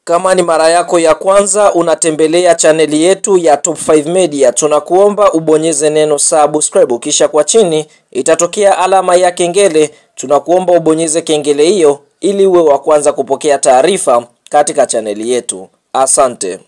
Kama ni mara yako ya kwanza unatembelea chaneli yetu ya Top 5 Media, tunakuomba ubonyeze neno subscribe, kisha kwa chini itatokea alama ya kengele. Tunakuomba ubonyeze kengele hiyo ili uwe wa kwanza kupokea taarifa katika chaneli yetu. Asante.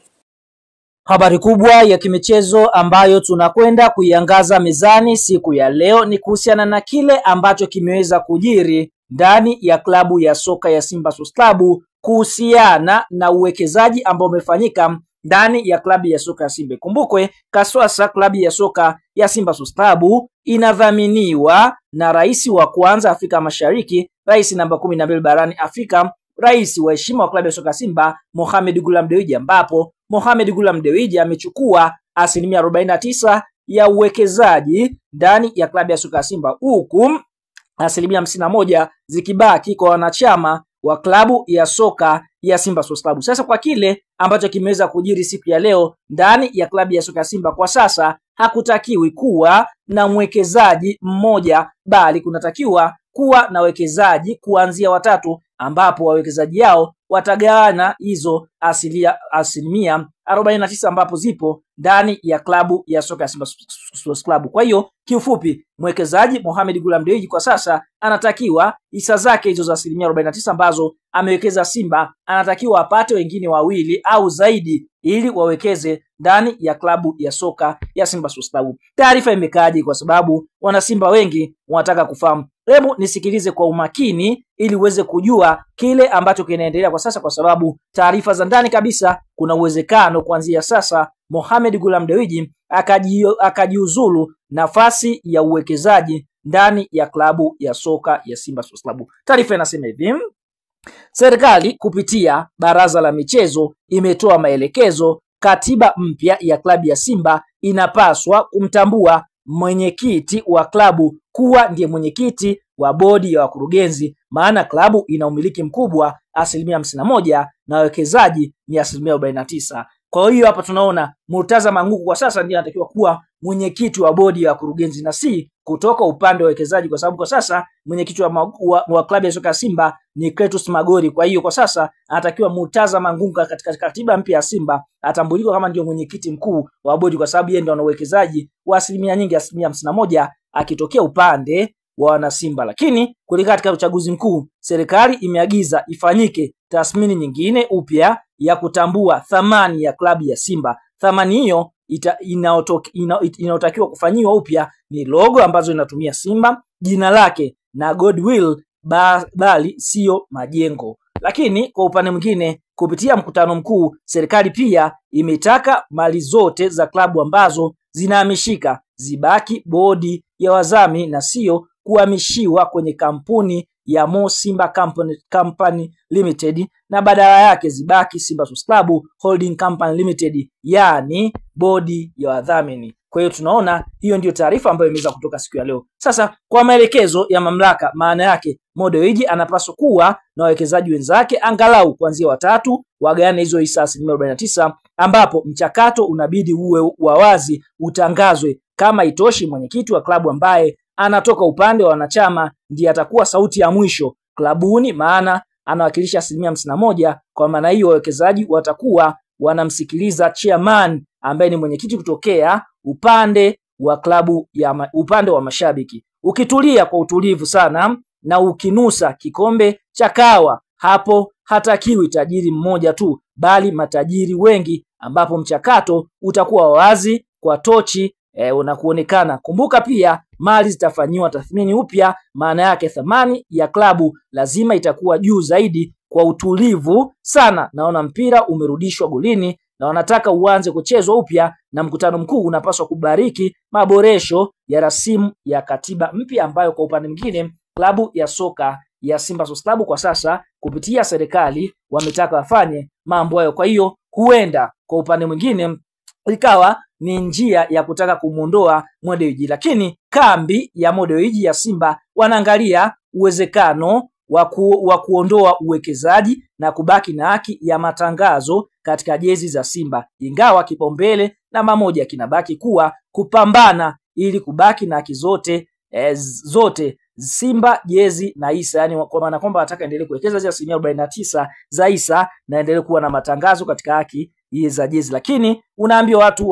Habari kubwa ya kimichezo ambayo tunakwenda kuiangaza mezani siku ya leo ni kuhusiana na kile ambacho kimeweza kujiri ndani ya klabu ya soka ya Simba Sports Club kuhusiana na uwekezaji ambao umefanyika ndani ya klabu ya soka ya Simba. Kumbukwe kaswasa klabu ya soka ya Simba Sports Club inadhaminiwa na rais wa kwanza Afrika Mashariki, rais namba 12 barani Afrika, rais wa heshima wa klabu ya soka Simba, Mohamed Ghulam Dewji, ambapo Mohamed Ghulam Dewji amechukua 49% ya uwekezaji ndani ya klabu ya soka Simba, huku 51% zikibaki kwa wanachama wa klabu ya soka ya Simba Sports Club. Sasa kwa kile ambacho kimeweza kujiri siku ya leo ndani ya klabu ya soka ya Simba, kwa sasa hakutakiwi kuwa na mwekezaji mmoja, bali kunatakiwa kuwa na wekezaji kuanzia watatu, ambapo wawekezaji yao watagawana hizo asilimia 49 ambapo zipo ndani ya klabu ya soka ya Simba Sports Club. Kwa hiyo kiufupi, mwekezaji Mohamed Ghulam Dewji kwa sasa anatakiwa hisa zake hizo za asilimia 49 ambazo amewekeza Simba, anatakiwa apate wengine wawili au zaidi ili wawekeze ndani ya klabu ya soka ya Simba Sports Club. Taarifa imekaje? Kwa sababu wana Simba wengi wanataka kufahamu. Hebu nisikilize kwa umakini ili uweze kujua kile ambacho kinaendelea kwa sasa, kwa sababu taarifa za ndani kabisa, kuna uwezekano kuanzia sasa Mohamed Ghulam Dewji akajiuzulu nafasi ya uwekezaji ndani ya klabu ya soka ya Simba Sports Club. Taarifa inasema hivi: serikali kupitia baraza la michezo imetoa maelekezo, katiba mpya ya klabu ya Simba inapaswa kumtambua mwenyekiti wa klabu kuwa ndiye mwenyekiti wa bodi ya wakurugenzi, maana klabu ina umiliki mkubwa 51% na wawekezaji ni 49%. Kwa hiyo hapa tunaona Murtaza Mangungu kwa sasa ndiye anatakiwa kuwa mwenyekiti wa bodi ya wakurugenzi na si kutoka upande wa wawekezaji, kwa sababu kwa sasa mwenyekiti wa klabu ya soka Simba ni Cletus Magori. Kwa hiyo kwa sasa anatakiwa Murtaza Mangungu katika katiba mpya ya Simba atambulika kama ndio mwenyekiti mkuu wa bodi, kwa sababu yeye ndio ana uwekezaji wa asilimia nyingi, 51%, akitokea upande wa wana Simba. Lakini kulingana katika uchaguzi mkuu, serikali imeagiza ifanyike tathmini nyingine upya ya kutambua thamani ya klabu ya Simba. Thamani hiyo inayotakiwa kufanyiwa upya ni logo ambazo inatumia Simba, jina lake na goodwill, bali sio majengo. Lakini kwa upande mwingine, kupitia mkutano mkuu, serikali pia imetaka mali zote za klabu ambazo zinahamishika zibaki bodi ya wazami na sio kuhamishiwa kwenye kampuni ya Mo Simba Company Limited, na badala yake zibaki Simba Sports Club Holding Company Limited, yani bodi ya wadhamini. Kwa hiyo tunaona hiyo ndio taarifa ambayo imeweza kutoka siku ya leo. Sasa kwa maelekezo ya mamlaka, maana yake Mo Dewji anapaswa kuwa na wawekezaji wenzake angalau kuanzia watatu, wagawane hizo hisa 49%, ambapo mchakato unabidi uwe wa wazi, utangazwe. Kama itoshi, mwenyekiti wa klabu ambaye anatoka upande wa wanachama ndiye atakuwa sauti ya mwisho klabuni, maana anawakilisha 51%. Kwa maana hiyo wawekezaji watakuwa wanamsikiliza chairman ambaye ni mwenyekiti kutokea upande wa klabu ya upande wa mashabiki. Ukitulia kwa utulivu sana na ukinusa kikombe cha kawa, hapo hatakiwi tajiri mmoja tu, bali matajiri wengi, ambapo mchakato utakuwa wazi kwa tochi na kuonekana. Kumbuka pia mali zitafanyiwa tathmini upya, maana yake thamani ya klabu lazima itakuwa juu zaidi. Kwa utulivu sana, naona mpira umerudishwa golini na wanataka uanze kuchezwa upya, na mkutano mkuu unapaswa kubariki maboresho ya rasimu ya katiba mpya, ambayo kwa upande mwingine klabu ya soka ya Simba Sports Club kwa sasa kupitia serikali wametaka wafanye mambo hayo. Kwa hiyo huenda kwa upande mwingine ikawa ni njia ya kutaka kumuondoa Mo Dewji, lakini kambi ya Mo Dewji ya Simba wanaangalia uwezekano wa kuondoa uwekezaji na kubaki na haki ya matangazo katika jezi za Simba, ingawa kipaumbele namba moja kinabaki kuwa kupambana ili kubaki na haki zote Simba, jezi na Issa, yani kwa maana kwamba wanataka endelee kuwekeza zile 49% za Issa na endelee kuwa na matangazo katika haki hizi za jezi. Lakini unaambia watu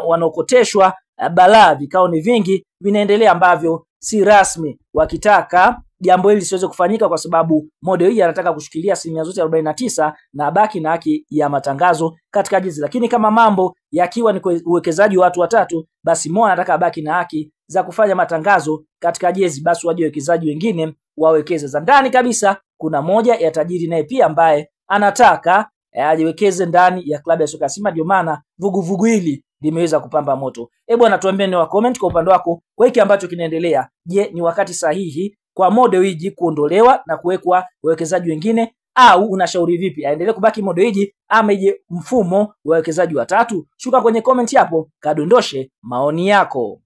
wanaokoteshwa balaa, vikao ni vingi vinaendelea ambavyo si rasmi, wakitaka jambo hili siweze kufanyika kwa sababu Mo Dewji anataka kushikilia asilimia zote 49 na baki na haki ya matangazo katika jezi. Lakini kama mambo yakiwa ni uwekezaji wa watu watatu, basi Mo anataka baki na haki za kufanya matangazo katika jezi, basi waje wawekezaji wengine wawekeze. Za ndani kabisa kuna moja ya tajiri naye pia ambaye anataka ajiwekeze ndani ya klabu ya soka Simba, ndio maana vuguvugu hili limeweza kupamba moto. Bwana, tuambie ni wa comment kwa upande wako kwa hiki ambacho kinaendelea. Je, ni wakati sahihi kwa Mo Dewji kuondolewa na kuwekwa wawekezaji wengine, au unashauri vipi? Aendelee kubaki Mo Dewji ama ije mfumo wa wawekezaji watatu? Shuka kwenye comment hapo kadondoshe maoni yako.